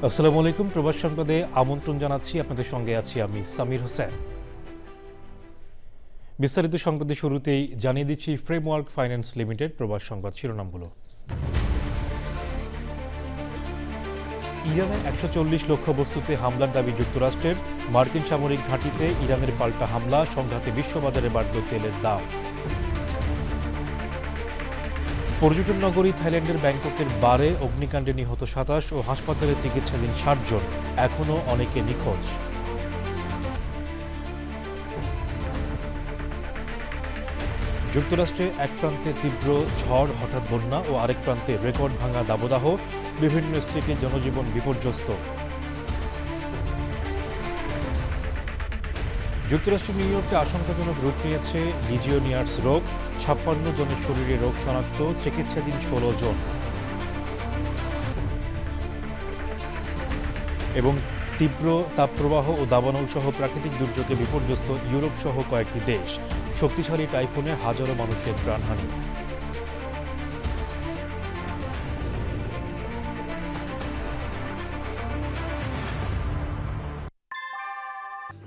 আসসালামু আলাইকুম। প্রবাস সংবাদে আমন্ত্রণ জানাচ্ছি। আপনাদের সঙ্গে আছি আমি সামির হোসেন। বিস্তারিত সংবাদের শুরুতেই জানিয়ে দিচ্ছি ফ্রেমওয়ার্ক ফাইন্যান্স লিমিটেড প্রবাস সংবাদ শিরোনামগুলো। ইরানের ১৪০ লক্ষ্যবস্তুতে হামলার দাবি যুক্তরাষ্ট্রের। মার্কিন সামরিক ঘাঁটিতে ইরানের পাল্টা হামলা, সংঘাতে বিশ্ববাজারে বাড়ল তেলের দাম। পর্যটন নগরী থাইল্যান্ডের ব্যাংককের বারে অগ্নিকাণ্ডে নিহত ২৭ ও হাসপাতালে চিকিৎসাধীন ৬০ জন, এখনও অনেকে নিখোঁজ। যুক্তরাষ্ট্রে এক প্রান্তে তীব্র ঝড়, হঠাৎ বন্যা ও আরেক প্রান্তে রেকর্ড ভাঙা দাবদাহ, বিভিন্ন স্টেটে জনজীবন বিপর্যস্ত। যুক্তরাষ্ট্রের নিউ ইয়র্কে আশঙ্কাজনক রূপ নিয়েছে লিজিওনিয়ার্স রোগ, ৫৬ জনের শরীরে রোগ শনাক্ত, চিকিৎসাধীন ১৬ জন। এবং তীব্র তাপপ্রবাহ ও দাবানল সহ প্রাকৃতিক দুর্যোগে বিপর্যস্ত ইউরোপ সহ কয়েকটি দেশ, শক্তিশালী টাইফুনে হাজারো মানুষের প্রাণহানি।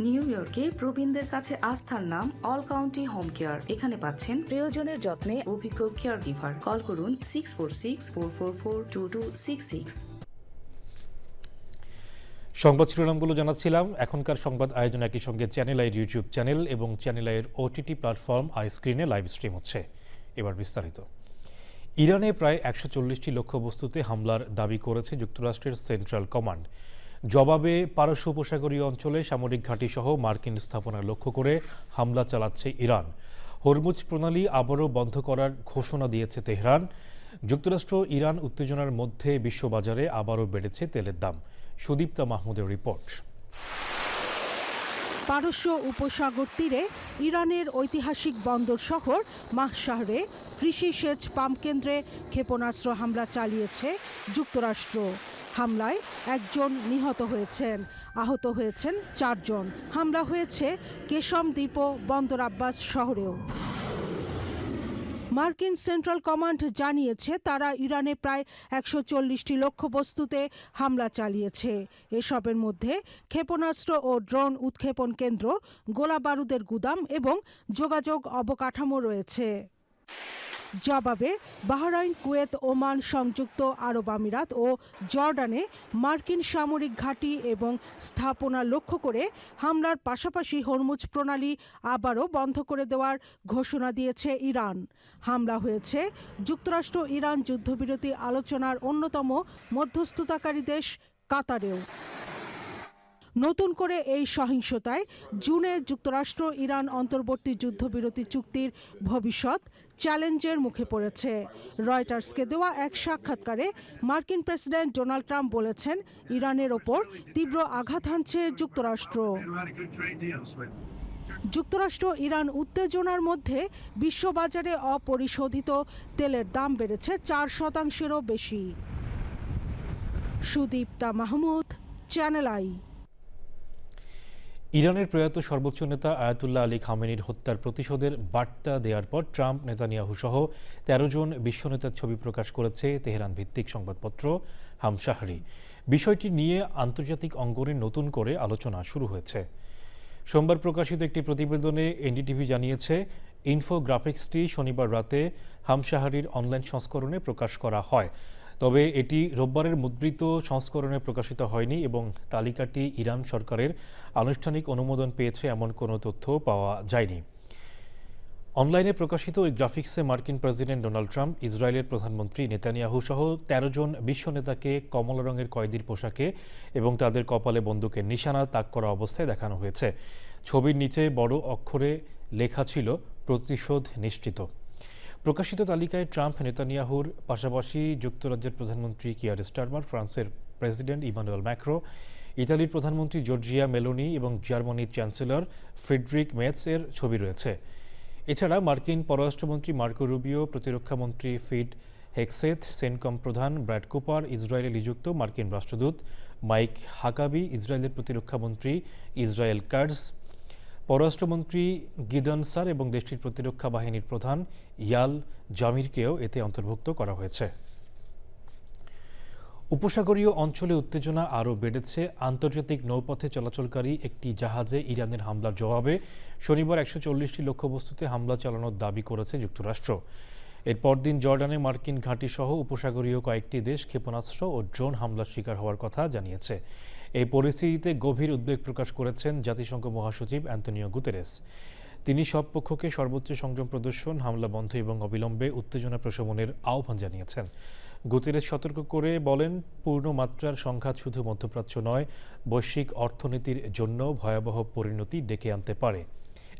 নিউ ইয়র্কে প্রবীণদের কাছে আস্থার নাম অল কাউন্টি হোম কেয়ার। এখানে পাচ্ছেন প্রিয়জনের যত্নে অভিজ্ঞ কেয়ার গিভার। কল করুন 646-444-2266। সংবাদ শিরোনামগুলো জানাচ্ছিলাম। এখনকার সংবাদ আয়োজন একই সঙ্গে চ্যানেল আইয়ের ইউটিউব চ্যানেল এবং চ্যানেল আইয়ের ওটিটি প্ল্যাটফর্ম আই স্ক্রিনে লাইভ স্ট্রিম হচ্ছে। এবার বিস্তারিত। ইরানে প্রায় ১৪০টি লক্ষ্যবস্তুতে হামলার দাবি করেছে যুক্তরাষ্ট্রের সেন্ট্রাল কমান্ড। জবাবে পারস্য উপসাগরীয় অঞ্চলে সামরিক ঘাঁটি সহ মার্কিন স্থাপনা লক্ষ্য করে হামলা চালাচ্ছে ইরান। হরমুজ প্রণালী আবারও বন্ধ করার ঘোষণা দিয়েছে তেহরান। যুক্তরাষ্ট্র ইরান উত্তেজনার মধ্যে বিশ্ববাজারে আবারও বেড়েছে তেলের দাম। সুদীপ্তা মাহমুদের রিপোর্ট। পারস্য উপসাগর তীরে ইরানের ঐতিহাসিক বন্দর শহর মাহশাহরে কৃষি সেচ পাম্প কেন্দ্রে ক্ষেপণাস্ত্র হামলা চালিয়েছে যুক্তরাষ্ট্র। হামলায় একজন নিহত হয়েছেন, আহত হয়েছেন ৪ জন। হামলা হয়েছে কেশম দ্বীপ ও বন্দর আব্বাস শহরেও। মার্কিন সেন্ট্রাল কমান্ড জানিয়েছে তারা ইরানে প্রায় ১৪০টি লক্ষ্যবস্তুতে হামলা চালিয়েছে। এসবের মধ্যে ক্ষেপণাস্ত্র ও ড্রোন উৎক্ষেপণ কেন্দ্র, গোলাবারুদের গুদাম এবং যোগাযোগ অবকাঠামো রয়েছে। জবাবে বাহরাইন, কুয়েত, ওমান, সংযুক্ত আরব আমিরাত ও জর্ডানে মার্কিন সামরিক ঘাঁটি এবং স্থাপনা লক্ষ্য করে হামলার পাশাপাশি হরমুজ প্রণালী আবারও বন্ধ করে দেওয়ার ঘোষণা দিয়েছে ইরান। হামলা হয়েছে যুক্তরাষ্ট্র ইরান যুদ্ধবিরতি আলোচনার অন্যতম মধ্যস্থতাকারী দেশ কাতারেও। নতুন করে এই সহিংসতায় জুনে যুক্তরাষ্ট্র ইরান অন্তর্বর্তী যুদ্ধবিরতি চুক্তির ভবিষ্যৎ চ্যালেঞ্জের মুখে পড়েছে। রয়টার্সকে দেওয়া এক সাক্ষাৎকারে মার্কিন প্রেসিডেন্ট ডোনাল্ড ট্রাম্প বলেছেন, ইরানের ওপর তীব্র আঘাত হানছে যুক্তরাষ্ট্র। যুক্তরাষ্ট্র ইরান উত্তেজনার মধ্যে বিশ্ববাজারে অপরিশোধিত তেলের দাম বেড়েছে ৪%-এরও বেশি। Sudipta Mahmud, channel I. ইরানের প্রয়াত সর্বোচ্চ নেতা আয়াতুল্লাহ আলী খামেনির হত্যার প্রতিশোধের বার্তা দেওয়ার পর ট্রাম্প, নেতানিয়াহু সহ ১৩ জন বিশ্বনেতার ছবি প্রকাশ করেছে তেহরান ভিত্তিক সংবাদপত্র হামশাহরি। বিষয়টি নিয়ে আন্তর্জাতিক অঙ্গনে নতুন করে আলোচনা শুরু হয়েছে। সোমবার প্রকাশিত একটি প্রতিবেদনে এনডিটিভি জানিয়েছে, ইনফোগ্রাফিক্সটি শনিবার রাতে হামশাহরির অনলাইন সংস্করণে প্রকাশ করা হয়। তবে এটি রোববারের মুদ্রিত সংস্করণে প্রকাশিত হয়নি এবং তালিকাটি ইরান সরকারের আনুষ্ঠানিক অনুমোদন পেয়েছে এমন কোনো তথ্য পাওয়া যায়নি। অনলাইনে প্রকাশিত ওই গ্রাফিক্সে মার্কিন প্রেসিডেন্ট ডোনাল্ড ট্রাম্প, ইসরায়েলের প্রধানমন্ত্রী নেতানিয়াহু সহ ১৩ জন বিশ্ব নেতাকে কমলা রঙের কয়েদির পোশাকে এবং তাদের কপালে বন্দুকের নিশানা তাক করা অবস্থায় দেখানো হয়েছে। ছবির নিচে বড় অক্ষরে লেখা ছিল, প্রতিশোধ নিশ্চিত। প্রকাশিত তালিকায় ট্রাম্প, নেতানিয়াহুর পাশাপাশি যুক্তরাজ্যের প্রধানমন্ত্রী কিয়ার স্টারমার, ফ্রান্সের প্রেসিডেন্ট ইমানুয়েল ম্যাক্রো, ইতালির প্রধানমন্ত্রী জর্জিয়া মেলোনি এবং জার্মানির চ্যান্সেলর ফ্রিডরিক মেটস-এর ছবি রয়েছে। এছাড়া মার্কিন পররাষ্ট্রমন্ত্রী মার্কো রুবিও, প্রতিরক্ষামন্ত্রী পিট হেগসেথ, সেন্টকম প্রধান ব্র্যাড কুপার, ইসরায়েলে নিযুক্ত মার্কিন রাষ্ট্রদূত মাইক হাকাবি, ইসরায়েলের প্রতিরক্ষামন্ত্রী ইসরায়েল কাটজ, পররাষ্ট্রমন্ত্রী গিদন সার এবং দেশটির প্রতিরক্ষা বাহিনীর প্রধান ইয়াল জামিরকেও এতে অন্তর্ভুক্ত করা হয়েছে। উপসাগরীয় অঞ্চলে উত্তেজনা আরও বেড়েছে। আন্তর্জাতিক নৌপথে চলাচলকারী একটি জাহাজে ইরানের হামলার জবাবে শনিবার 140টি লক্ষ্যবস্তুতে হামলা চালানোর দাবি করেছে যুক্তরাষ্ট্র। এর পরদিন জর্ডানে মার্কিন ঘাঁটিসহ উপসাগরীয় কয়েকটি দেশ ক্ষেপণাস্ত্র ও ড্রোন হামলার শিকার হওয়ার কথা জানিয়েছে। এই পরিস্থিতিতে গভীর উদ্বেগ প্রকাশ করেছেন জাতিসংঘ মহাসচিব অ্যান্তোনিও গুতেরেস। তিনি সব পক্ষকে সর্বোচ্চ সংযম প্রদর্শন, হামলা বন্ধ এবং অবিলম্বে উত্তেজনা প্রশমনের আহ্বান জানিয়েছেন। গুতেরেস সতর্ক করে বলেন, পূর্ণমাত্রার সংঘাত শুধু মধ্যপ্রাচ্য নয়, বৈশ্বিক অর্থনীতির জন্য ভয়াবহ পরিণতি ডেকে আনতে পারে।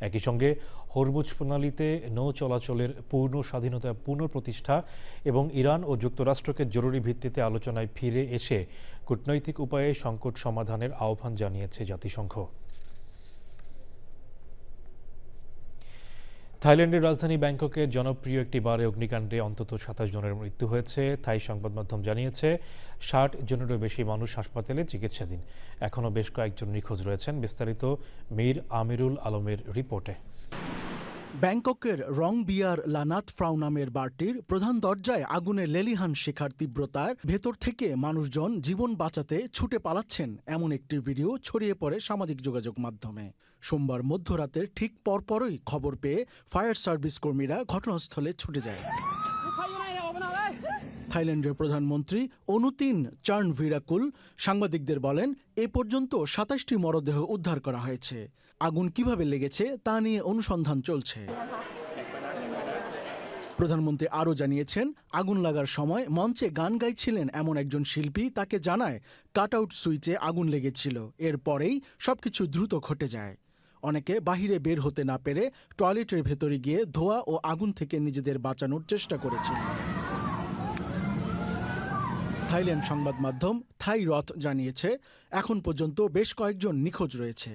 একই সঙ্গে হরমুজ প্রণালীতে নৌ চলাচলের পূর্ণ স্বাধীনতা পুনঃপ্রতিষ্ঠা এবং ইরান ও যুক্তরাষ্ট্রকে জরুরি ভিত্তিতে আলোচনায় ফিরে এসে কূটনৈতিক উপায়ে সংকট সমাধানের আহ্বান জানিয়েছে জাতিসংঘ। থাইল্যান্ডের রাজধানী ব্যাংককের জনপ্রিয় একটি বারে অগ্নিকাণ্ডে অন্তত 27 জনের মৃত্যু হয়েছে। থাই সংবাদ মাধ্যম জানিয়েছে 60 জনেরও বেশি মানুষ হাসপাতালে চিকিৎসাধীন। এখনও বেশ কয়েকজন নিখোঁজ রয়েছেন। বিস্তারিত মীর আমিরুল আলমের রিপোর্টে। ব্যাংককের রং বিয়ার লানাত ফ্রাউ নামের বারটির প্রধান দরজায় আগুনের লেলিহান শিখার তীব্রতার ভেতর থেকে মানুষজন জীবন বাঁচাতে ছুটে পালাচ্ছেন এমন একটি ভিডিও ছড়িয়ে পড়ে সামাজিক যোগাযোগ মাধ্যমে। সোমবার মধ্যরাতের ঠিক পরপরই খবর পেয়ে ফায়ার সার্ভিস কর্মীরা ঘটনাস্থলে ছুটে যায়। থাইল্যান্ডের প্রধানমন্ত্রী অনুতিন চার্নভিরাকুল সাংবাদিকদের বলেন, এ পর্যন্ত 27টি মরদেহ উদ্ধার করা হয়েছে। আগুন কিভাবে লেগেছে তা নিয়ে অনুসন্ধান চলছে। প্রধানমন্ত্রী আরও জানিয়েছেন, আগুন লাগার সময় মঞ্চে গান গাইছিলেন এমন একজন শিল্পী তাকে জানায় কাট আউট সুইচে আগুন লেগেছিল। এরপরেই সবকিছু দ্রুত ঘটে যায়। অনেকে বাহিরে বের হতে না পেরে টয়লেটের ভেতরে গিয়ে ধোঁয়া ও আগুন থেকে নিজেদের বাঁচানোর চেষ্টা করেছিল। থাইল্যান্ড সংবাদ মাধ্যম থাই রথ জানিয়েছে, এখন পর্যন্ত বেশ কয়েকজন নিখোঁজ রয়েছে।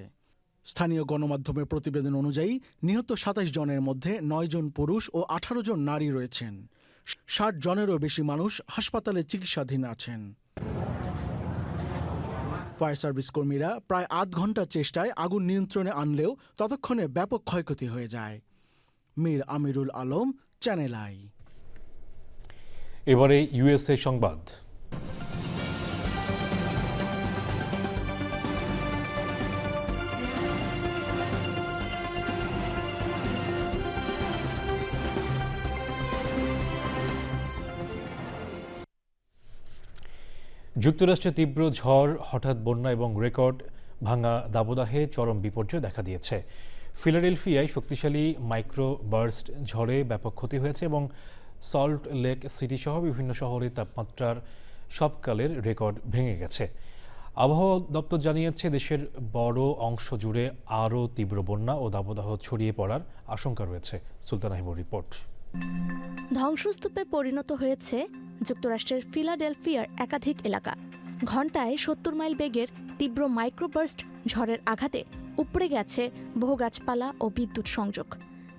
স্থানীয় গণমাধ্যমের প্রতিবেদন অনুযায়ী নিহত 27 জনের মধ্যে 9 জন পুরুষ ও 18 জন নারী রয়েছেন। 60 জনেরও বেশি মানুষ হাসপাতালে চিকিৎসাধীন আছেন। ফায়ার সার্ভিস কর্মীরা প্রায় আধ ঘন্টা চেষ্টায় আগুন নিয়ন্ত্রণে আনলেও ততক্ষণে ব্যাপক ক্ষয়ক্ষতি হয়ে যায়। মীর আমিরুল আলম, চ্যানেল আই। এবারে ইউএসএ সংবাদ। যুক্তরাষ্ট্রে তীব্র ঝড়, হঠাৎ বন্যা এবং রেকর্ড ভাঙা দাবদাহে চরম বিপর্যয় দেখা দিয়েছে। ফিলাডেলফিয়ায় শক্তিশালী মাইক্রো বার্স্ট ঝড়ে ব্যাপক ক্ষতি হয়েছে এবং সল্ট লেক সিটি সহ বিভিন্ন শহরে তাপমাত্রার সবকালের রেকর্ড ভেঙে গেছে। আবহাওয়া দপ্তর জানিয়েছে, দেশের বড় অংশ জুড়ে আরও তীব্র বন্যা ও দাবদাহ ছড়িয়ে পড়ার আশঙ্কা রয়েছে। সুলতানা হিমুর রিপোর্ট। ধ্বংসস্তূপে পরিণত হয়েছে যুক্তরাষ্ট্রের ফিলাডেলফিয়ার একাধিক এলাকা। ঘণ্টায় 70 মাইল বেগের তীব্র মাইক্রোবার্স্ট ঝড়ের আঘাতে উপড়ে গেছে বহু গাছপালা ও বিদ্যুৎ সংযোগ।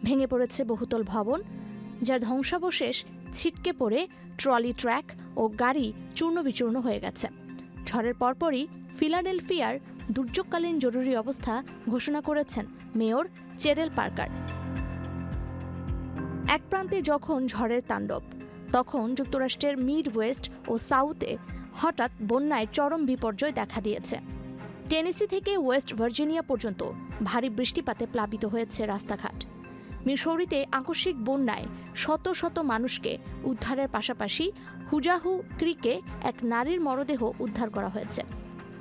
ভেঙে পড়েছে বহুতল ভবন, যার ধ্বংসাবশেষ ছিটকে পড়ে ট্রলি ট্র্যাক ও গাড়ি চূর্ণবিচূর্ণ হয়ে গেছে। ঝড়ের পরপরই ফিলাডেলফিয়ার দুর্যোগকালীন জরুরি অবস্থা ঘোষণা করেছেন মেয়র চেরেল পার্কার। এক প্রান্তে যখন ঝড়ের তাণ্ডব, তখন যুক্তরাষ্ট্রের মিড ওয়েস্ট ও সাউথে হঠাৎ বন্যায় চরম বিপর্যয় দেখা দিয়েছে। টেনেসি থেকে ওয়েস্ট ভার্জিনিয়া পর্যন্ত ভারী বৃষ্টিপাতে প্লাবিত হয়েছে রাস্তাঘাট। মিসৌরিতে আকস্মিক বন্যায় শত শত মানুষকে উদ্ধারের পাশাপাশি হুজাহু ক্রিকে এক নারীর মরদেহ উদ্ধার করা হয়েছে।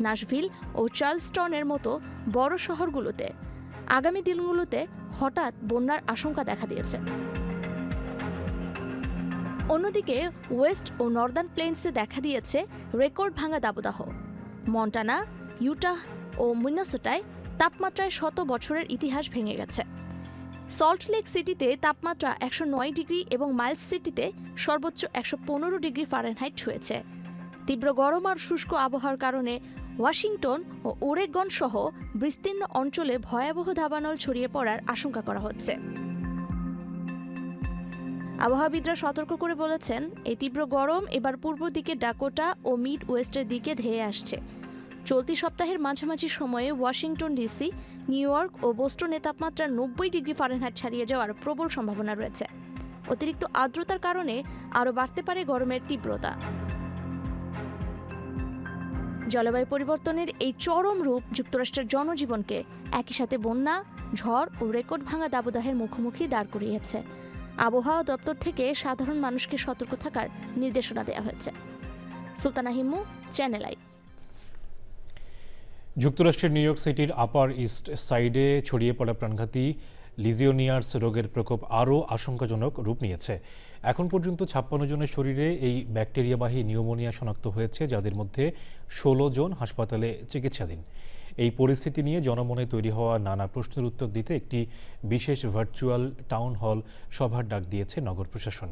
নাশভিল ও চার্লস্টনের মতো বড় শহরগুলোতে আগামী দিনগুলোতে হঠাৎ বন্যার আশঙ্কা দেখা দিয়েছে। অন্যদিকে ওয়েস্ট ও নর্দার্ন প্লেন্সে দেখা দিয়েছে রেকর্ড ভাঙা দাবদাহ। মন্টানা, ইউটাহ ও মিনেসোটায় তাপমাত্রায় 100 বছরের ইতিহাস ভেঙে গেছে। সল্ট লেক সিটিতে তাপমাত্রা 109 ডিগ্রি এবং মাইলস সিটিতে সর্বোচ্চ 115 ডিগ্রি ফারেনহাইট ছুঁয়েছে। তীব্র গরম আর শুষ্ক আবহাওয়ার কারণে ওয়াশিংটন ও ওরেগন সহ বিস্তীর্ণ অঞ্চলে ভয়াবহ দাবানল ছড়িয়ে পড়ার আশঙ্কা করা হচ্ছে। আবহাওয়াবিদরা সতর্ক করে বলেছেন, এই তীব্র গরম এবার পূর্ব দিকে ডাকোটা ও মিড ওয়েস্টের দিকে ধেয়ে আসছে। চলতি সপ্তাহের মাঝামাঝি সময়ে ওয়াশিংটন ডিসি, নিউ ইয়র্ক ও বোস্টনে তাপমাত্রা 90 ডিগ্রি ফারেনহাইট ছাড়িয়ে যাওয়ার প্রবল সম্ভাবনা রয়েছে। অতিরিক্ত আর্দ্রতার কারণে আরও বাড়তে পারে গরমের তীব্রতা। জলবায়ু পরিবর্তনের এই চরম রূপ যুক্তরাষ্ট্রের জনজীবনকে একই সাথে বন্যা, ঝড় ও রেকর্ড ভাঙা দাবদাহের মুখোমুখি দাঁড় করিয়েছে। আবহাওয়া দপ্তর থেকে সাধারণ মানুষকে সতর্ক থাকার নির্দেশনা দেওয়া হয়েছে। Sultana Himu, channel I. যুক্তরাষ্ট্রের নিউ ইয়র্ক সিটির আপার ইস্ট সাইডে ছড়িয়ে পড়া প্রাণঘাতী লিজিওনিয়ার্স রোগের প্রকোপ আরও আশঙ্কাজনক রূপ নিয়েছে। এখন পর্যন্ত 56 জনের শরীরে এই ব্যাকটেরিয়াবাহী নিউমোনিয়া শনাক্ত হয়েছে, যাদের মধ্যে 16 জন হাসপাতালে চিকিৎসাধীন। এই পরিস্থিতি নিয়ে জনমনে তৈরি হওয়া নানা প্রশ্নের উত্তর দিতে একটি বিশেষ ভার্চুয়াল টাউন হল সভার ডাক দিয়েছে নগর প্রশাসন।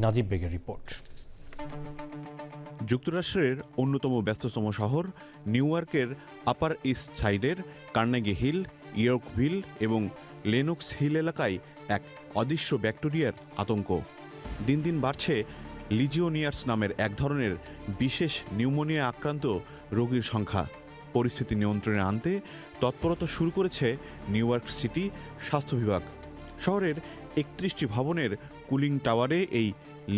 নাজিব বেগের রিপোর্ট। যুক্তরাষ্ট্রের অন্যতম ব্যস্ততম শহর নিউ ইয়র্কের আপার ইস্ট সাইডের কার্নেগি হিল, ইয়র্কভিল এবং লেনক্স হিল এলাকায় এক অদৃশ্য ব্যাকটেরিয়ার আতঙ্ক। দিন দিন বাড়ছে লিজিওনিয়ার্স নামের এক ধরনের বিশেষ নিউমোনিয়া আক্রান্ত রোগীর সংখ্যা। পরিস্থিতি নিয়ন্ত্রণে আনতে তৎপরতা শুরু করেছে নিউ ইয়র্ক সিটি স্বাস্থ্য বিভাগ। শহরের 31টি ভবনের কুলিং টাওয়ারে এই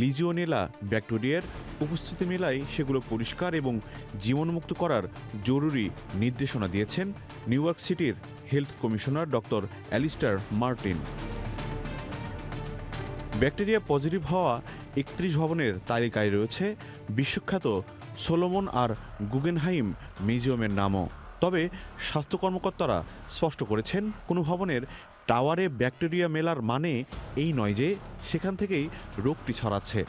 লিজিওনেলা ব্যাকটেরিয়ার উপস্থিতি মেলায় সেগুলো পরিষ্কার এবং জীবাণুমুক্ত করার জরুরি নির্দেশনা দিয়েছেন নিউ ইয়র্ক সিটির health commissioner doctor Alistair Martin. Bacteria positive হওয়া 31 ভবনের তালিকায় রয়েছে বিশ্বখ্যাত সোলোমন আর গুগেনহাইম মিউজিয়ামের নামও। তবে স্বাস্থ্য কর্মকর্তারা স্পষ্ট করেছেন, কোনো ভবনের টাওয়ারে ব্যাকটেরিয়া মেলার মানে এই নয় যে সেখান থেকেই রোগটি ছড়াচ্ছে।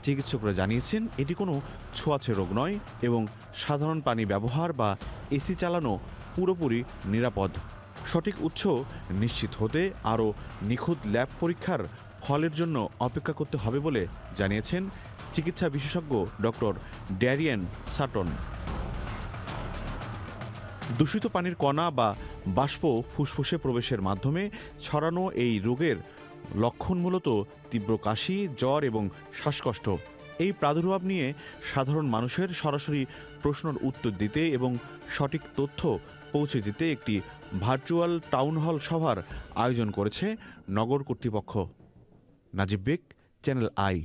চিকিৎসকরা জানিয়েছেন এটি কোনো ছোঁয়াচে রোগ নয় এবং সাধারণ পানি ব্যবহার বা এসি চালানো পুরোপুরি নিরাপদ। সঠিক উৎস নিশ্চিত হতে আরও নিখুঁত ল্যাব পরীক্ষার ফলের জন্য অপেক্ষা করতে হবে বলে জানিয়েছেন চিকিৎসা বিশেষজ্ঞ ডক্টর ড্যারিয়ান সাটন। দূষিত পানির কণা বা বাষ্প ফুসফুসে প্রবেশের মাধ্যমে ছড়ানো এই রোগের লক্ষণ মূলত তীব্র কাশি, জ্বর এবং শ্বাসকষ্ট। এই প্রাদুর্ভাব নিয়ে সাধারণ মানুষের সরাসরি প্রশ্নের উত্তর দিতে এবং সঠিক তথ্য পৌঁছে দিতে একটি ভার্চুয়াল টাউন হল সভার আয়োজন করেছে নগর কর্তৃপক্ষ। নাজিব বেগ, চ্যানেল আই।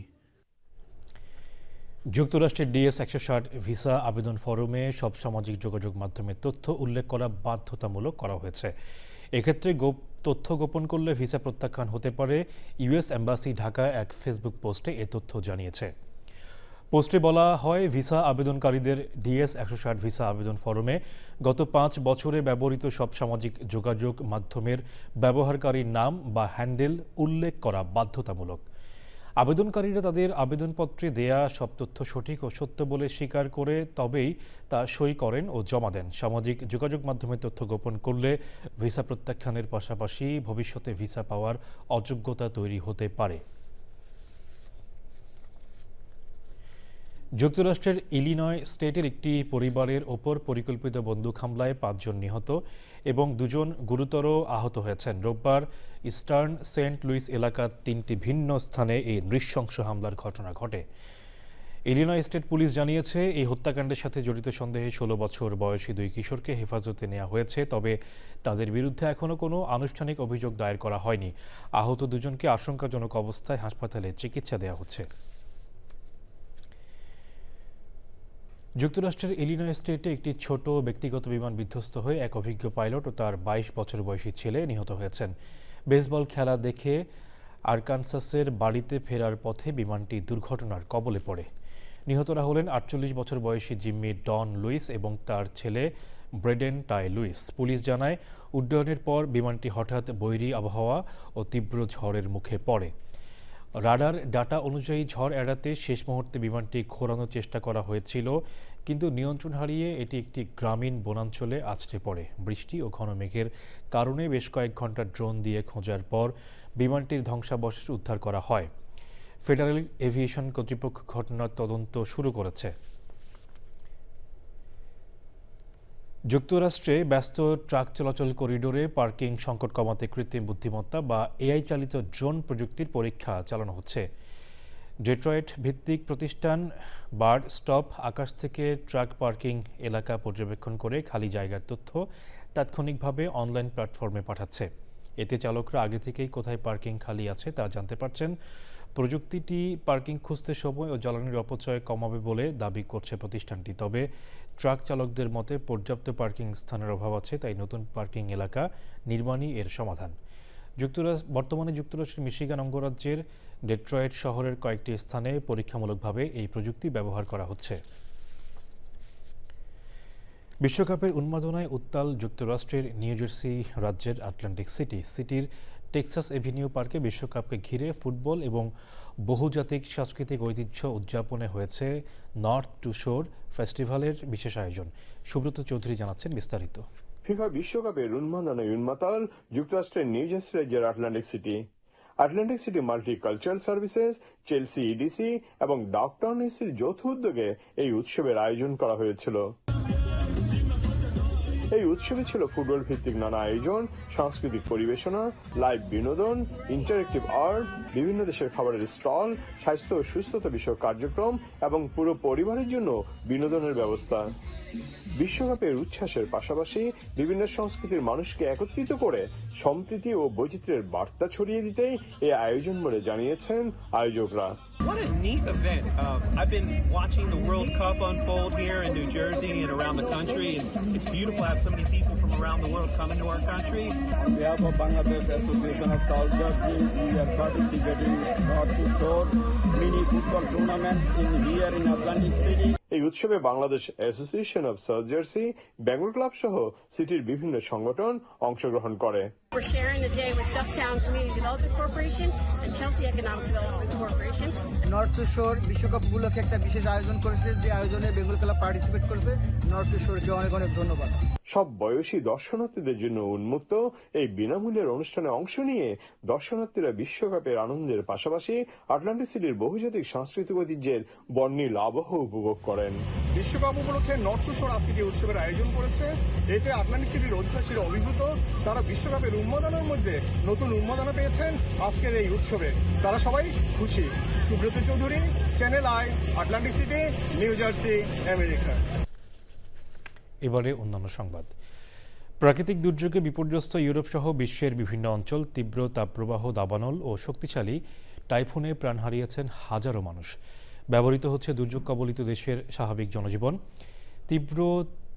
যুক্তরাষ্ট্রের DS 160 ভিসা আবেদন ফরমে সব সামাজিক যোগাযোগ মাধ্যমে তথ্য উল্লেখ করা বাধ্যতামূলক করা হয়েছে। এক্ষেত্রে তথ্য গোপন করলে ভিসা প্রত্যাখ্যান হতে পারে। US এম্বাসি ঢাকা এক ফেসবুক পোস্টে এ তথ্য জানিয়েছে। পোস্টে বলা হয়, ভিসা আবেদনকারীদের DS 160 ভিসা আবেদন ফরমে গত 5 বছরে ব্যবহৃত সব সামাজিক যোগাযোগ মাধ্যমের ব্যবহারকারীর নাম বা হ্যান্ডেল উল্লেখ করা বাধ্যতামূলক। আবেদনকারীরা তাদের আবেদনপত্রে দেয়া সব তথ্য সঠিক ও সত্য বলে স্বীকার করে তবেই তা সই করেন ও জমা দেন। সামাজিক যোগাযোগ মাধ্যমে তথ্য গোপন করলে ভিসা প্রত্যাখ্যানের পাশাপাশি ভবিষ্যতে ভিসা পাওয়ার অযোগ্যতা তৈরি হতে পারে। যুক্তরাষ্ট্রের ইলিনয় স্টেটের একটি পরিবারের ওপর পরিকল্পিত বন্দুক হামলায় 5 জন নিহত এবং 2 জন গুরুতর আহত হয়েছেন। রোববার ইস্টার্ন সেন্ট লুইস এলাকার 3টি ভিন্ন স্থানে এই নৃশংস হামলার ঘটনা ঘটে। ইলিনয় স্টেট পুলিশ জানিয়েছে, এই হত্যাকাণ্ডের সাথে জড়িত সন্দেহে 16 বছর বয়সী 2 কিশোরকে হেফাজতে নেওয়া হয়েছে, তবে তাদের বিরুদ্ধে এখনও কোনো আনুষ্ঠানিক অভিযোগ দায়ের করা হয়নি। আহত 2 জনকে আশঙ্কাজনক অবস্থায় হাসপাতালে চিকিৎসা দেওয়া হচ্ছে। যুক্তরাষ্ট্রের ইলিনয় স্টেটে একটি ছোট ব্যক্তিগত বিমান বিধ্বস্ত হয়ে এক অভিজ্ঞ পাইলট ও তার 22 বছর বয়সী ছেলে নিহত হয়েছেন। বেসবল খেলা দেখে আরকানসাসের বাড়িতে ফেরার পথে বিমানটি দুর্ঘটনার কবলে পড়ে। নিহতরা হলেন 48 বছর বয়সী জিম্মি ডন লুইস এবং তার ছেলে ব্রেডেন টাই লুইস। পুলিশ জানায়, উড্ডয়নের পর বিমানটি হঠাৎ বৈরী আবহাওয়া ও তীব্র ঝড়ের মুখে পড়ে। রাডার ডাটা অনুযায়ী ঝড় এড়াতে শেষ মুহূর্তে বিমানটি ঘোরানোর চেষ্টা করা হয়েছিল, কিন্তু নিয়ন্ত্রণ হারিয়ে এটি একটি গ্রামীণ বনাঞ্চলে আছড়ে পড়ে। বৃষ্টি ও ঘন মেঘের কারণে বেশ কয়েক ঘন্টা ড্রোন দিয়ে খোঁজার পর বিমানটির ধ্বংসাবশেষ উদ্ধার করা হয়। ফেডারেল এভিয়েশন কর্তৃপক্ষ ঘটনার তদন্ত শুরু করেছে। যুক্তরাষ্ট্রে ব্যস্ত ট্রাক চলাচল করিডোরে পার্কিং সংকট কমাতে কৃত্রিম বুদ্ধিমত্তা বা AI চালিত ড্রোন প্রযুক্তির পরীক্ষা চালানো হচ্ছে। ডেট্রয়েট ভিত্তিক প্রতিষ্ঠান বার্ড স্টপ আকাশ থেকে ট্রাক পার্কিং এলাকা পর্যবেক্ষণ করে খালি জায়গার তথ্য তাৎক্ষণিকভাবে অনলাইন প্ল্যাটফর্মে পাঠাচ্ছে। এতে চালকরা আগে থেকেই কোথায় পার্কিং খালি আছে তা জানতে পারছেন। প্রযুক্তিটি পার্কিং খুঁজতে সময় ও জ্বালানির অপচয় কমাবে বলে দাবি করছে প্রতিষ্ঠানটি। তবে ট্রাক চালকদের মতে পর্যাপ্ত পার্কিং স্থানের অভাব আছে, তাই নতুন পার্কিং এলাকা নির্মাণই এর সমাধান। বর্তমানে যুক্তরাষ্ট্রের মিশিগান অঙ্গরাজ্যের ডেট্রয়েট শহরের কয়েকটি স্থানে পরীক্ষামূলকভাবে এই প্রযুক্তি ব্যবহার করা হচ্ছে। বিশ্বকাপের উন্মাদনায় উত্তাল যুক্তরাষ্ট্রের নিউ জার্সি রাজ্যের আটলান্টিক সিটির টেক্সাস এভিনিউ পার্কে বিশ্বকাপকে ঘিরে ফুটবল এবং বহুজাতিক সাংস্কৃতিক ঐতিহ্য উদযাপনে হয়েছে নর্থ টু শোর ফেস্টিভ্যালের বিশেষ আয়োজন। সুব্রত চৌধুরী জানাচ্ছেন বিস্তারিত। ফিফা বিশ্বকাপের উন্মাদনায় উন্মাতাল যুক্তরাষ্ট্রের নিউ জার্সি রাজ্যের Atlantic city multi cultural services, Chelsea EDC এবং ডাউনটাউন এসির যৌথ উদ্যোগে এই উৎসবের আয়োজন করা হয়েছিল। এই উৎসবে ছিল ফুটবল ভিত্তিক নানা আয়োজন, সাংস্কৃতিক পরিবেশনা, লাইভ বিনোদন, ইন্টারেক্টিভ আর্ট, বিভিন্ন দেশের খাবারের স্টল, স্বাস্থ্য ও সুস্থতা বিষয়ক কার্যক্রম এবং পুরো পরিবারের জন্য বিনোদনের ব্যবস্থা। বিশ্বকাপের উচ্ছ্বাসের পাশাপাশি বিভিন্ন সংস্কৃতির মানুষকে একত্রিত করে সম্প্রীতি ও বৈচিত্র্যের বার্তা ছড়িয়ে দিতেই এই আয়োজন বলে জানিয়েছেন আয়োজকরা। What a neat event. I've been watching the World Cup unfold here in New Jersey and around the country, and it's beautiful to have so many people from around the world coming to our country. On behalf of Bangladesh Association of South Jersey, we are participating in North to Shore mini football tournament here in Atlantic City. এই উৎসবে Bangladesh association of south jersey, Bengal club সহ সিটির বিভিন্ন সংগঠন অংশগ্রহণ করে। We're sharing the day with Ducktown Community Development Corporation and Chelsea Economic Development Corporation. North two শোর বিশ্বকাপ উপলক্ষে একটা বিশেষ আয়োজন করেছে, যে আয়োজনে বেঙ্গল ক্লাব পার্টিসিপেট করেছে। নর্থ টু শোরকে অনেক অনেক ধন্যবাদ। সব বয়সী দর্শনার্থীদের জন্য উন্মুক্ত এই বিনামূল্যের অনুষ্ঠানে অংশ নিয়ে দর্শনার্থীরা বিশ্বকাপের আনন্দের পাশাপাশি আটলান্টিক সিটির বহুজাতিক সাংস্কৃতিক ঐতিহ্যের বর্ণিল আবহ উপভোগ করেন। বিশ্বকাপ উপলক্ষে নর্থ টু শোর আজকে যে উৎসবের আয়োজন করেছে, এতে আটলান্টিক সিটির অধিবাসীরা অভিভূত। তারা বিশ্বকাপের উন্মাদনার মধ্যে নতুন উন্মাদনা পেয়েছেন আজকের এই উৎসবে। তারা সবাই খুশি। Subrata Chowdhury, channel I, Atlantic city, new jersey, America. এবারে অন্যান্য সংবাদ। প্রাকৃতিক দুর্যোগে বিপর্যস্ত ইউরোপ সহ বিশ্বের বিভিন্ন অঞ্চল তীব্র তাপপ্রবাহ, দাবানল ও শক্তিশালী টাইফুনে প্রাণ হারিয়েছেন হাজারো মানুষ। ব্যবহৃত হচ্ছে দুর্যোগ কবলিত দেশের স্বাভাবিক জনজীবন। তীব্র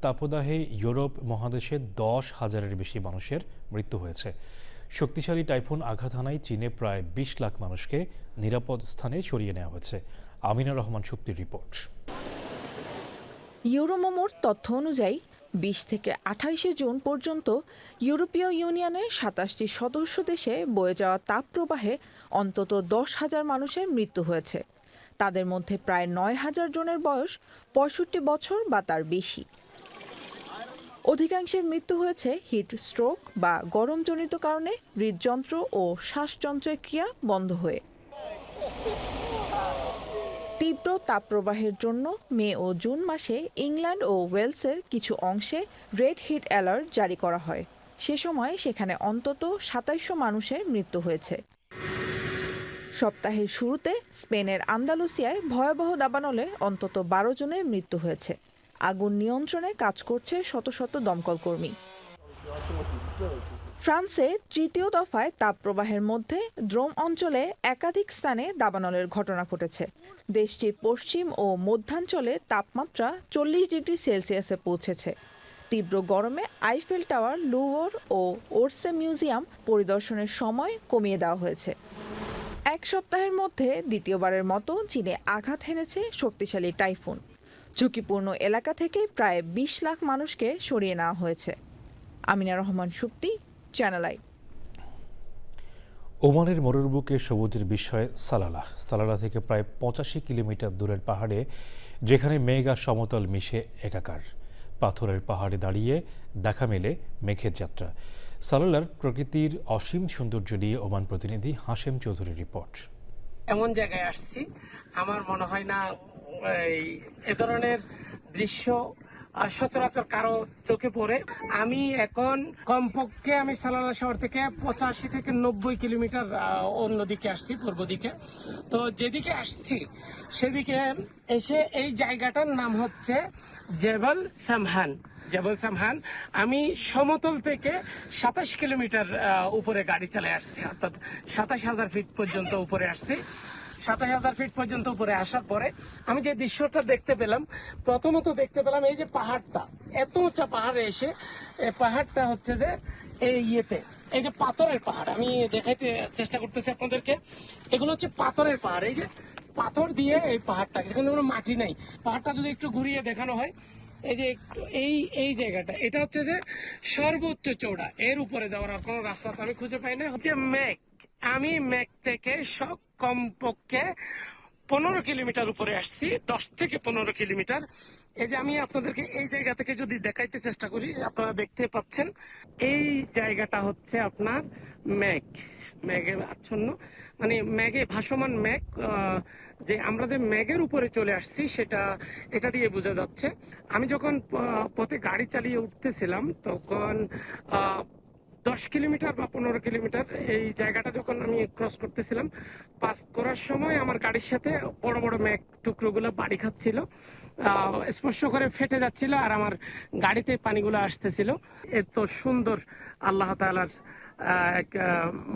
তাপদাহে ইউরোপ মহাদেশে 10,000-এর বেশি মানুষের মৃত্যু হয়েছে। শক্তিশালী টাইফুন আঘাত হানায় চীনে প্রায় 20 লাখ মানুষকে নিরাপদ স্থানে সরিয়ে নেওয়া হয়েছে। আমিনা রহমান সুপ্তির রিপোর্ট। ইউরোমোমোর তথ্য অনুযায়ী 20 থেকে 28 জুন পর্যন্ত ইউরোপীয় ইউনিয়নের 27টি সদস্য দেশে বয়ে যাওয়া তাপপ্রবাহে অন্তত 10,000 মানুষের মৃত্যু হয়েছে। তাদের মধ্যে প্রায় 9,000 জনের বয়স 65 বছর বা তার বেশি। অধিকাংশের মৃত্যু হয়েছে হিট স্ট্রোক বা গরমজনিত কারণে হৃদযন্ত্র ও শ্বাসযন্ত্রের ক্রিয়া বন্ধ হয়ে। তীব্র তাপপ্রবাহের জন্য মে ও জুন মাসে ইংল্যান্ড ও ওয়েলসের কিছু অংশে রেড হিট অ্যালার্ট জারি করা হয়। সে সময় সেখানে অন্তত 2700 মানুষের মৃত্যু হয়েছে। সপ্তাহের শুরুতে স্পেনের আন্দালুসিয়ায় ভয়াবহ দাবানলে অন্তত 12 জনের মৃত্যু হয়েছে। আগুন নিয়ন্ত্রণে কাজ করছে শত শত দমকল কর্মী। ফ্রান্সে তৃতীয় দফায় তাপপ্রবাহের মধ্যে দ্রোম অঞ্চলে একাধিক স্থানে দাবানলের ঘটনা ঘটেছে। দেশটির পশ্চিম ও মধ্যাঞ্চলে তাপমাত্রা 40 ডিগ্রি সেলসিয়াসে পৌঁছেছে। তীব্র গরমে আইফেল টাওয়ার, লুভর ও ওরসে মিউজিয়াম পরিদর্শনের সময় কমিয়ে দেওয়া হয়েছে। এক সপ্তাহের মধ্যে দ্বিতীয়বারের মতো চীনে আঘাত হেনেছে শক্তিশালী টাইফুন। ঝুঁকিপূর্ণ এলাকা থেকে প্রায় 20 লাখ মানুষকে সরিয়ে নেওয়া হয়েছে। Amina Rahman Supti, channel I. ওমানের মরুর বুকে সবুজের বিস্ময় সালালা থেকে প্রায় 85 কিলোমিটার দূরের পাহাড়ে, যেখানে মেঘ আর সমতল মিশে একাকার। পাথরের পাহাড়ে দাঁড়িয়ে দেখা মেলে মেঘের যাত্রা। সালালার প্রকৃতির অসীম সৌন্দর্য নিয়ে ওমান প্রতিনিধি হাশেম চৌধুরীর রিপোর্ট। এমন জায়গায় আসছি আমার মনে হয় না এ ধরনের দৃশ্য সচরাচর কারো চোখে পড়ে। আমি এখন কমপক্ষে সালালা শহর থেকে 85 থেকে 90 কিলোমিটার অন্যদিকে আসছি, পূর্ব দিকে। তো যেদিকে আসছি সেদিকে এসে এই জায়গাটার নাম হচ্ছে জেবল সামহান। আমি সমতল থেকে 27 কিলোমিটার উপরে গাড়ি চালিয়ে আসছি, অর্থাৎ 27,000 ফিট পর্যন্ত উপরে আসছি। 27,000 ফিট পর্যন্ত উপরে আসার পরে আমি যে দৃশ্যটা দেখতে পেলাম, প্রথমত দেখতে পেলাম এই যে পাহাড়টা, এত উঁচা পাহাড়ে এসে এই পাহাড়টা হচ্ছে যে এই যে পাথরের পাহাড়, আমি দেখাইতে চেষ্টা করতেছি আপনাদেরকে। এগুলো হচ্ছে পাথরের পাহাড়, এই যে পাথর দিয়ে এই পাহাড়টা, এখানে কোনো মাটি নাই। পাহাড়টা যদি একটু ঘুরিয়ে দেখানো হয়, এই যে এই জায়গাটা, এটা হচ্ছে যে সর্বোচ্চ চওড়া। এর উপরে যাওয়ার আর কোনো রাস্তা তো আমি খুঁজে পাই না। হচ্ছে মেঘ, আমি মেঘ থেকে কমপক্ষে 15 কিলোমিটার উপরে আসছি, 10 থেকে 15 কিলোমিটার। এই যে আমি আপনাদেরকে এই জায়গা থেকে যদি দেখাইতে চেষ্টা করি, আপনারা দেখতে পাচ্ছেন এই জায়গাটা হচ্ছে আপনার মেঘে আচ্ছন্ন, মানে মেঘে ভাসমান মেঘ। যে আমরা যে মেঘের উপরে চলে আসছি এটা দিয়ে বোঝা যাচ্ছে। আমি যখন পথে গাড়ি চালিয়ে উঠতেছিলাম তখন 10 কিলোমিটার বা 15 কিলোমিটার এই জায়গাটা যখন আমি ক্রস করতেছিলাম, পাস করার সময় আমার গাড়ির সাথে বড় বড় মেঘ টুকরোগুলো বাড়ি খাচ্ছিল, স্পর্শ করে ফেটে যাচ্ছিল, আর আমার গাড়িতে পানিগুলো আসতেছিল। এত সুন্দর আল্লাহ তাআলার এক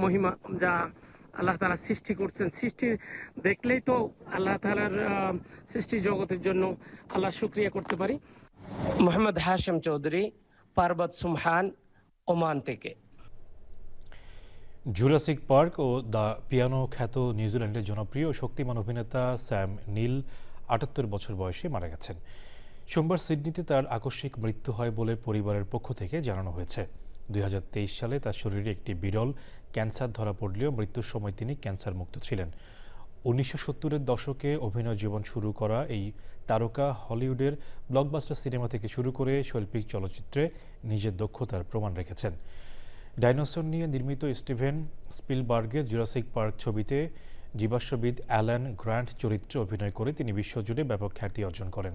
মহিমা, যা আল্লাহ তাআলা সৃষ্টি করছেন। সৃষ্টি দেখলেই তো আল্লাহ তাআলার সৃষ্টি জগতের জন্য আল্লাহ শুকরিয়া করতে পারি। মোহাম্মদ হাশেম চৌধুরী, পার্বত সুমহান, ওমান থেকে। জুরাসিক পার্ক ও দ্য পিয়ানো খ্যাত নিউজিল্যান্ডের জনপ্রিয় ও শক্তিমান অভিনেতা স্যাম নিল ৭৮ বছর বয়সে মারা গেছেন। সোমবার সিডনিতে তার আকস্মিক মৃত্যু হয় বলে পরিবারের পক্ষ থেকে জানানো হয়েছে। 2023 সালে তার শরীরে একটি বিরল ক্যান্সার ধরা পড়লেও মৃত্যুর সময় তিনি ক্যান্সার মুক্ত ছিলেন। 1970-এর দশকে অভিনয় জীবন শুরু করা এই তারকা হলিউডের ব্লকবাস্টার সিনেমা থেকে শুরু করে শৈল্পিক চলচ্চিত্রে নিজের দক্ষতার প্রমাণ রেখেছেন। ডাইনোসর নিয়ে নির্মিত স্টিভেন স্পিলবার্গের জুরাসিক পার্ক ছবিতে জীবাশ্মবিদ অ্যালান গ্র্যান্ট চরিত্রে অভিনয় করে তিনি বিশ্বজুড়ে ব্যাপক খ্যাতি অর্জন করেন।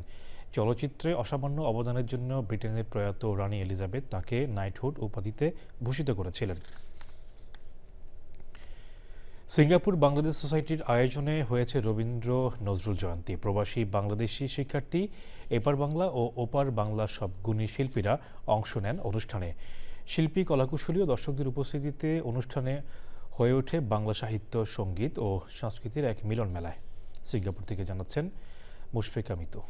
চলচ্চিত্রে অসামান্য অবদানের জন্য ব্রিটেনের প্রয়াত রানী এলিজাবেথ তাঁকে নাইটহুড উপাধিতে ভূষিত করেছিলেন। সিঙ্গাপুর বাংলাদেশ সোসাইটির আয়োজনে হয়েছে রবীন্দ্র নজরুল জয়ন্তী। প্রবাসী বাংলাদেশি শিক্ষার্থী, এপার বাংলা ও ওপার বাংলার সব গুণী শিল্পীরা অংশ নেন অনুষ্ঠানে। শিল্পী, কলাকুশলী ও দর্শকদের উপস্থিতিতে অনুষ্ঠানে হয়ে ওঠে বাংলা সাহিত্য, সঙ্গীত ও সংস্কৃতির এক মিলন মেলায়। সিঙ্গাপুর থেকে জানাচ্ছেন মুশফিকা মিতু।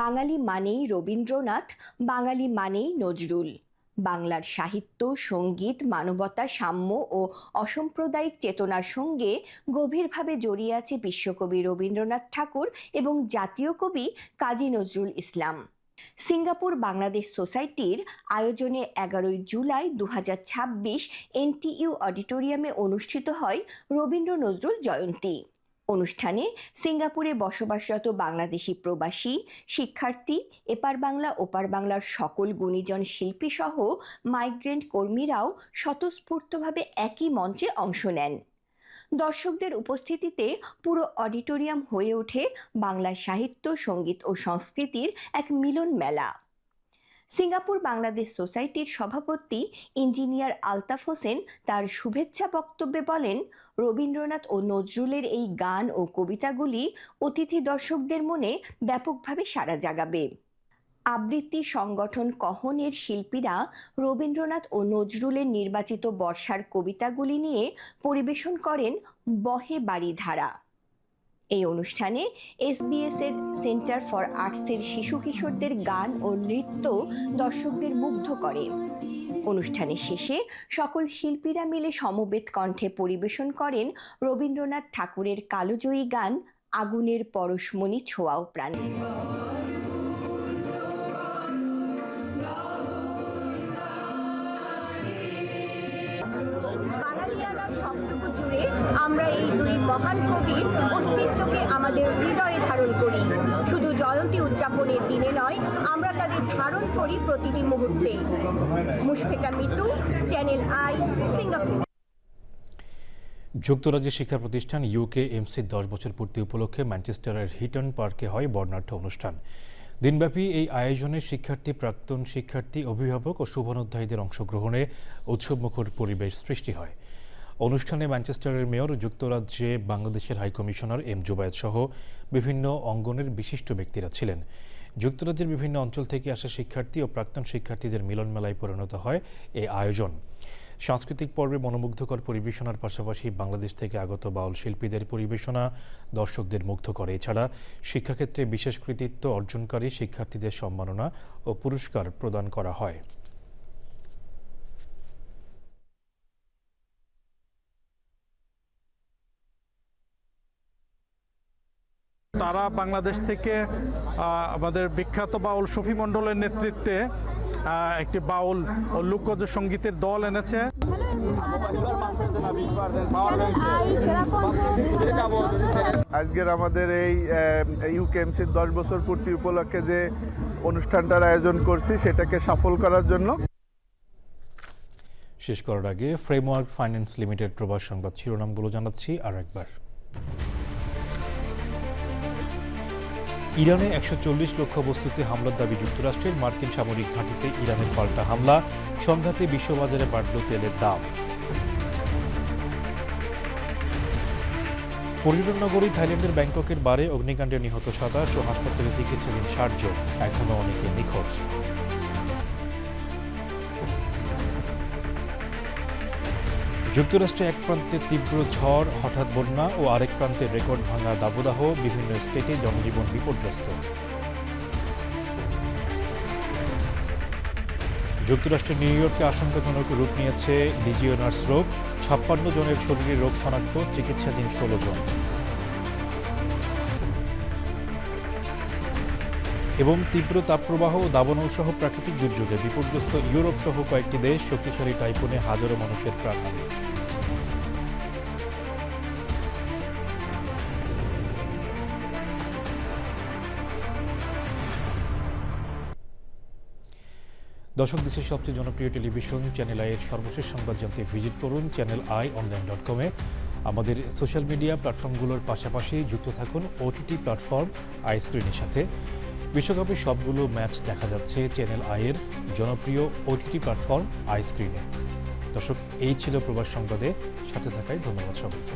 বাঙালি মানেই রবীন্দ্রনাথ, বাঙালি মানেই নজরুল। বাংলার সাহিত্য, সঙ্গীত, মানবতা, সাম্য ও অসাম্প্রদায়িক চেতনার সঙ্গে গভীরভাবে জড়িয়ে আছে বিশ্বকবি রবীন্দ্রনাথ ঠাকুর এবং জাতীয় কবি কাজী নজরুল ইসলাম। সিঙ্গাপুর বাংলাদেশ সোসাইটির আয়োজনে 11 জুলাই 2026 NTU অডিটোরিয়ামে অনুষ্ঠিত হয় রবীন্দ্র নজরুল জয়ন্তী। অনুষ্ঠানে সিঙ্গাপুরে বসবাসরত বাংলাদেশি প্রবাসী, শিক্ষার্থী, এপার বাংলা ওপার বাংলার সকল গুণীজন শিল্পী সহ মাইগ্রেন্ট কর্মীরাও স্বতঃস্ফূর্তভাবে একই মঞ্চে অংশ নেন। দর্শকদের উপস্থিতিতে পুরো অডিটোরিয়াম হয়ে ওঠে বাংলা সাহিত্য, সঙ্গীত ও সংস্কৃতির এক মিলন মেলা। সিঙ্গাপুর বাংলাদেশ সোসাইটির সভাপতি ইঞ্জিনিয়ার আলতাফ হোসেন তার শুভেচ্ছা বক্তব্যে বলেন, রবীন্দ্রনাথ ও নজরুলের এই গান ও কবিতাগুলি অতিথি দর্শকদের মনে ব্যাপকভাবে সাড়া জাগাবে। আবৃত্তি সংগঠন কহনের শিল্পীরা রবীন্দ্রনাথ ও নজরুলের নির্বাচিত বর্ষার কবিতাগুলি নিয়ে পরিবেশন করেন বহে বাড়ি ধারা। এই অনুষ্ঠানে SBS এর সেন্টার ফর আর্টসের শিশু কিশোরদের গান ও নৃত্য দর্শকদের মুগ্ধ করে। অনুষ্ঠানের শেষে সকল শিল্পীরা মিলে সমবেত কণ্ঠে পরিবেশন করেন রবীন্দ্রনাথ ঠাকুরের কালোজয়ী গান আগুনের পরশমণি ছোঁয়াও প্রাণে। বাঙালিয়ানার সবটুকু জুড়ে আমরা এই দুই মহান কবির অস্তিত্বকে আমাদের হৃদয়ে ধারণ করি। শুধু জয়ন্তী উদযাপনের দিনে নয়, আমরা তাদের ধারণ করি প্রতিটি মুহূর্তে। Mushfika Mitu, channel I, Singapore. যুক্তরাজ্যের শিক্ষা প্রতিষ্ঠান UKMC 10 বছর পূর্তি উপলক্ষে ম্যানচেস্টারের হিটন পার্কে হয় বর্ণাঢ্য অনুষ্ঠান। দিনব্যাপী এই আয়োজনে শিক্ষার্থী, প্রাক্তন শিক্ষার্থী, অভিভাবক ও শুভানুধ্যায়ীদের অংশগ্রহণে উৎসবমুখর পরিবেশ সৃষ্টি হয়। অনুষ্ঠানে ম্যানচেস্টারের মেয়র, যুক্তরাজ্যে বাংলাদেশের হাইকমিশনার M জুবায়েদ সহ বিভিন্ন অঙ্গনের বিশিষ্ট ব্যক্তিরা ছিলেন। যুক্তরাজ্যের বিভিন্ন অঞ্চল থেকে আসা শিক্ষার্থী ও প্রাক্তন শিক্ষার্থীদের মিলনমেলায় পরিণত হয় এই আয়োজন। সাংস্কৃতিক পর্বে মনোমুগ্ধকর পরিবেশনার পাশাপাশি বাংলাদেশ থেকে আগত বাউল শিল্পীদের পরিবেশনা দর্শকদের মুগ্ধ করে। এছাড়া শিক্ষাক্ষেত্রে বিশেষ কৃতিত্ব অর্জনকারী শিক্ষার্থীদের সম্মাননা ও পুরস্কার প্রদান করা হয়। তারা বাংলাদেশ থেকে আমাদের বিখ্যাত বাউল শফি মণ্ডলের নেতৃত্বে একটি বাউল ও লোকজ সঙ্গীতের দল এনেছে। আজকের আমাদের এই ইউকেএমসির 10 বছর পূর্তি উপলক্ষে যে অনুষ্ঠানটার আয়োজন করছি সেটাকে সফল করার জন্য। শেষ করার আগে ফ্রেমওয়ার্ক ফাইন্যান্স লিমিটেড প্রবাস সংবাদ শিরোনামগুলো জানাচ্ছি আর একবার। ইরানে 140 লক্ষ বস্তুতে হামলার দাবি যুক্তরাষ্ট্রের। মার্কিন সামরিক ঘাঁটিতে ইরানের পাল্টা হামলা, সংঘাতে বিশ্ববাজারে বাড়ল তেলের দাম। পর্যটন নগরী থাইল্যান্ডের ব্যাংককের বারে অগ্নিকাণ্ডে নিহত 27 ও হাসপাতালে চিকিৎসাধীন 60 জন, এখনও অনেকে নিখোঁজ। যুক্তরাষ্ট্রে এক প্রান্তে তীব্র ঝড়, হঠাৎ বন্যা ও আরেক প্রান্তে রেকর্ড ভাঙা দাবদাহ, বিভিন্ন স্টেটে জনজীবন বিপর্যস্ত। যুক্তরাষ্ট্রের নিউ ইয়র্কে আশঙ্কাজনক রূপ নিয়েছে লিজিওনার্স রোগ, 56 জনের শরীরে রোগ শনাক্ত, চিকিৎসাধীন 16 জন। এবং তীব্র তাপপ্রবাহ ও দাবানল সহ প্রাকৃতিক দুর্যোগে বিপর্যস্ত ইউরোপ সহ কয়েকটি দেশ, শক্তিশালী টাইফুনে হাজারো মানুষের প্রাণহানি। দর্শক, দেশের সবচেয়ে জনপ্রিয় টেলিভিশন চ্যানেল আই এর সর্বশেষ সংবাদ জানতে ভিজিট করুন channelionline.com-এ। আমাদের সোশ্যাল মিডিয়া প্ল্যাটফর্মগুলোর পাশাপাশি যুক্ত থাকুন ওটিটি প্ল্যাটফর্ম আইস্ক্রিনের সাথে। বিশ্বকাপের সবগুলো ম্যাচ দেখা যাচ্ছে চ্যানেল আই এর জনপ্রিয় ওটিটি প্ল্যাটফর্ম আইস্ক্রিনে। দর্শক, এই ছিল প্রবাস সংবাদে সাথে থাকায় ধন্যবাদ সবাইকে।